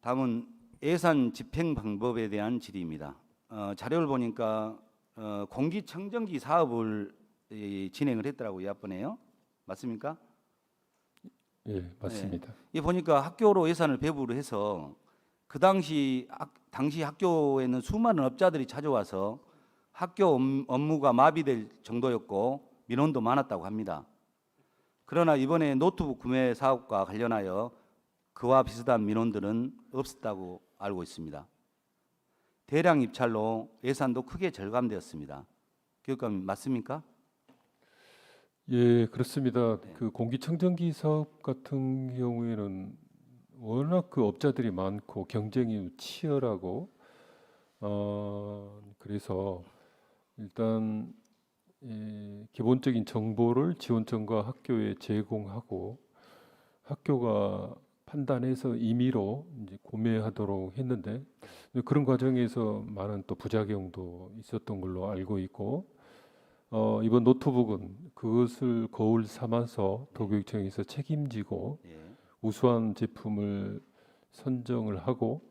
다음은 예산 집행 방법에 대한 질의입니다. 자료를 보니까 공기청정기 사업을 진행을 했더라고요. 이번에요. 맞습니까? 예, 맞습니다. 이 보니까 학교로 예산을 배부를 해서 그 당시 학교에는 수많은 업자들이 찾아와서 학교 업무가 마비될 정도였고 민원도 많았다고 합니다. 그러나 이번에 노트북 구매 사업과 관련하여 그와 비슷한 민원들은 없었다고 알고 있습니다. 대량 입찰로 예산도 크게 절감되었습니다. 교육감님 맞습니까? 예, 그렇습니다. 네. 그 공기청정기 사업 같은 경우에는 워낙 그 업자들이 많고 경쟁이 치열하고 그래서 일단 기본적인 정보를 지원청과 학교에 제공하고 학교가 판단해서 임의로 이제 구매하도록 했는데 그런 과정에서 많은 또 부작용도 있었던 걸로 알고 있고 이번 노트북은 그것을 거울 삼아서 도교육청에서 책임지고 예. 우수한 제품을 선정을 하고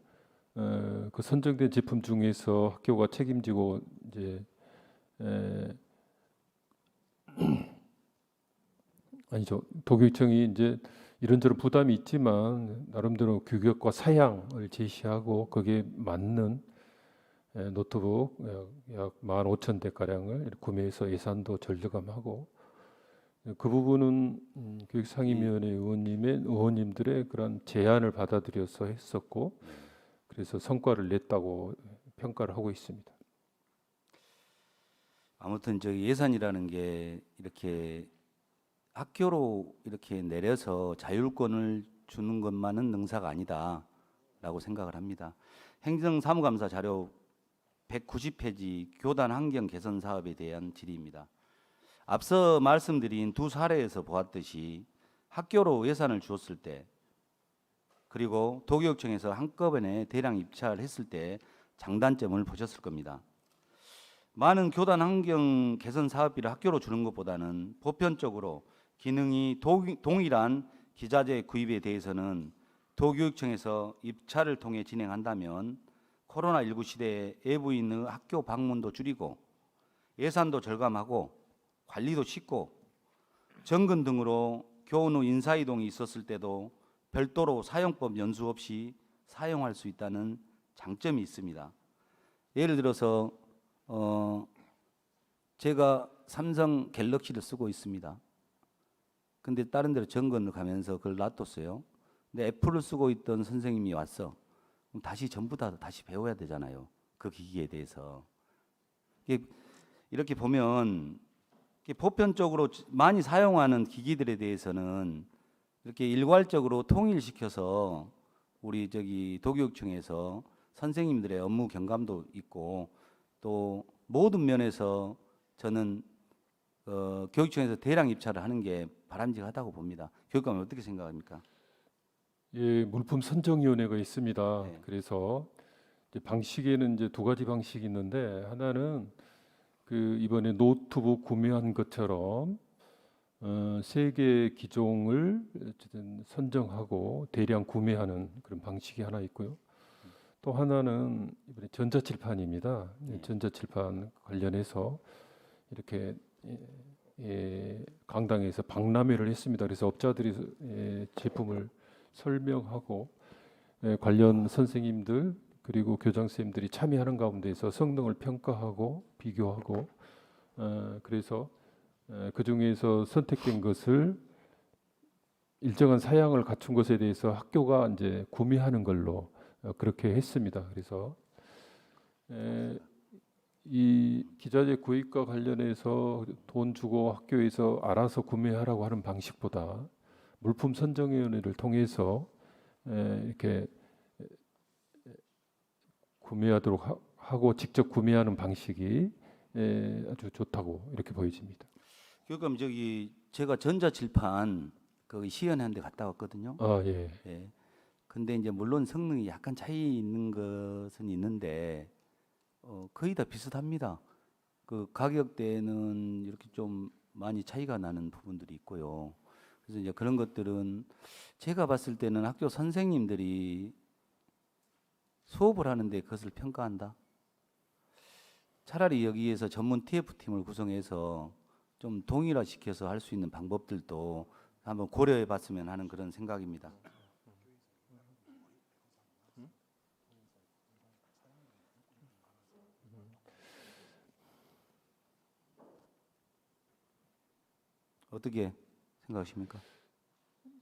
그 선정된 제품 중에서 학교가 책임지고 이제 에, 아니죠. 도교육청이 이제 이런저런 부담이 있지만 나름대로 규격과 사양을 제시하고 거기에 맞는 노트북 약 15,000대 가량을 구매해서 예산도 절감하고 그 부분은 교육상임위원회 의원님들의 그런 제안을 받아들여서 했었고 그래서 성과를 냈다고 평가를 하고 있습니다. 아무튼 저 예산이라는 게 이렇게 학교로 이렇게 내려서 자율권을 주는 것만은 능사가 아니다라고 생각을 합니다. 행정사무감사 자료 190페이지 교단 환경 개선 사업에 대한 질의입니다. 앞서 말씀드린 두 사례에서 보았듯이 학교로 예산을 주었을 때 그리고 도교육청에서 한꺼번에 대량 입찰했을 때 장단점을 보셨을 겁니다. 많은 교단 환경 개선 사업비를 학교로 주는 것보다는 보편적으로 기능이 동일한 기자재 구입에 대해서는 도교육청에서 입찰을 통해 진행한다면 코로나19 시대에 외부 있는 학교 방문도 줄이고 예산도 절감하고 관리도 쉽고 정근 등으로 교원 후 인사이동이 있었을 때도 별도로 사용법 연수 없이 사용할 수 있다는 장점이 있습니다. 예를 들어서 제가 삼성 갤럭시를 쓰고 있습니다. 근데 다른 데로 정근을 가면서 그걸 놔뒀어요. 근데 애플을 쓰고 있던 선생님이 왔어. 그럼 다시 전부 다 다시 배워야 되잖아요. 그 기기에 대해서. 이렇게 보면 보편적으로 많이 사용하는 기기들에 대해서는 이렇게 일괄적으로 통일시켜서 우리 저기 도교육청에서 선생님들의 업무 경감도 있고 또 모든 면에서 저는 교육청에서 대량 입찰을 하는 게 바람직하다고 봅니다. 교육감은 어떻게 생각합니까? 예, 물품 선정위원회가 있습니다. 네. 그래서 이제 방식에는 이제 두 가지 방식이 있는데 하나는 그 이번에 노트북 구매한 것처럼 세 개의 기종을 어쨌든 선정하고 대량 구매하는 그런 방식이 하나 있고요. 또 하나는 이번에 전자칠판입니다. 네. 전자칠판 관련해서 이렇게 강당에서 박람회를 했습니다. 그래서 업자들이 제품을 설명하고 관련 선생님들 그리고 교장 선생님들이 참여하는 가운데서 성능을 평가하고 비교하고 그래서 그 중에서 선택된 것을 일정한 사양을 갖춘 것에 대해서 학교가 이제 구매하는 걸로 그렇게 했습니다. 그래서 이 기자재 구입과 관련해서 돈 주고 학교에서 알아서 구매하라고 하는 방식보다 물품 선정위원회를 통해서 이렇게 구매하도록 하고 직접 구매하는 방식이 아주 좋다고 이렇게 보여집니다. 교육감 저기 제가 전자칠판 그 시연하는 데 갔다 왔거든요. 아, 예. 예. 근데 이제 물론 성능이 약간 차이 있는 것은 있는데 거의 다 비슷합니다. 그 가격대는 이렇게 좀 많이 차이가 나는 부분들이 있고요. 그래서 이제 그런 것들은 제가 봤을 때는 학교 선생님들이 수업을 하는데 그것을 평가한다. 차라리 여기에서 전문 TF팀을 구성해서 좀 동일화시켜서 할 수 있는 방법들도 한번 고려해 봤으면 하는 그런 생각입니다. 어떻게 생각하십니까?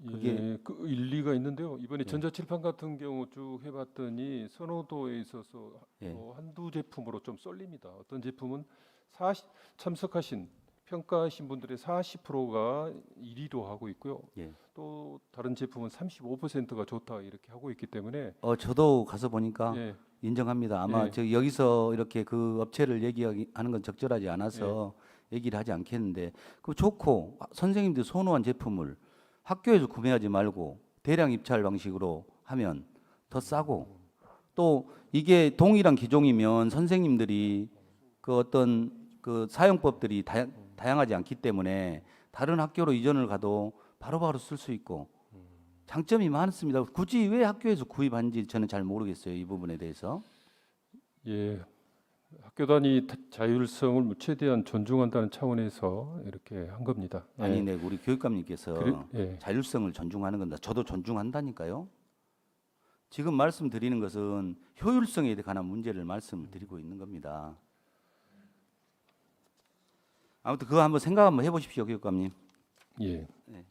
그게- 예, 그 일리가 있는데요. 이번에 예. 전자칠판 같은 경우 쭉 해봤더니 선호도에 있어서 예. 한두 제품으로 좀 쏠립니다. 어떤 제품은 참석하신 평가하신 분들의 40%가 1위로 하고 있고요. 예. 또 다른 제품은 35%가 좋다 이렇게 하고 있기 때문에 저도 가서 보니까 예, 인정합니다. 아마 예. 저 여기서 이렇게 그 업체를 얘기하는 건 적절하지 않아서 얘기를 하지 않겠는데 그 좋고 선생님들 선호한 제품을 학교에서 구매하지 말고 대량 입찰 방식으로 하면 더 싸고 또 이게 동일한 기종이면 선생님들이 그 어떤 그 사용법들이 다양하지 않기 때문에 다른 학교로 이전을 가도 바로바로 쓸 수 있고 장점이 많습니다. 굳이 왜 학교에서 구입하는지 저는 잘 모르겠어요. 이 부분에 대해서. 예, 학교 단위 자율성을 최대한 존중한다는 차원에서 이렇게 한 겁니다. 예. 아니, 네, 우리 교육감님께서 예. 자율성을 존중하는 건다. 저도 존중한다니까요. 지금 말씀드리는 것은 효율성에 관한 문제를 말씀드리고 있는 겁니다. 아무튼 그거 한번 생각 한번 해보십시오, 교육감님. 예. 네.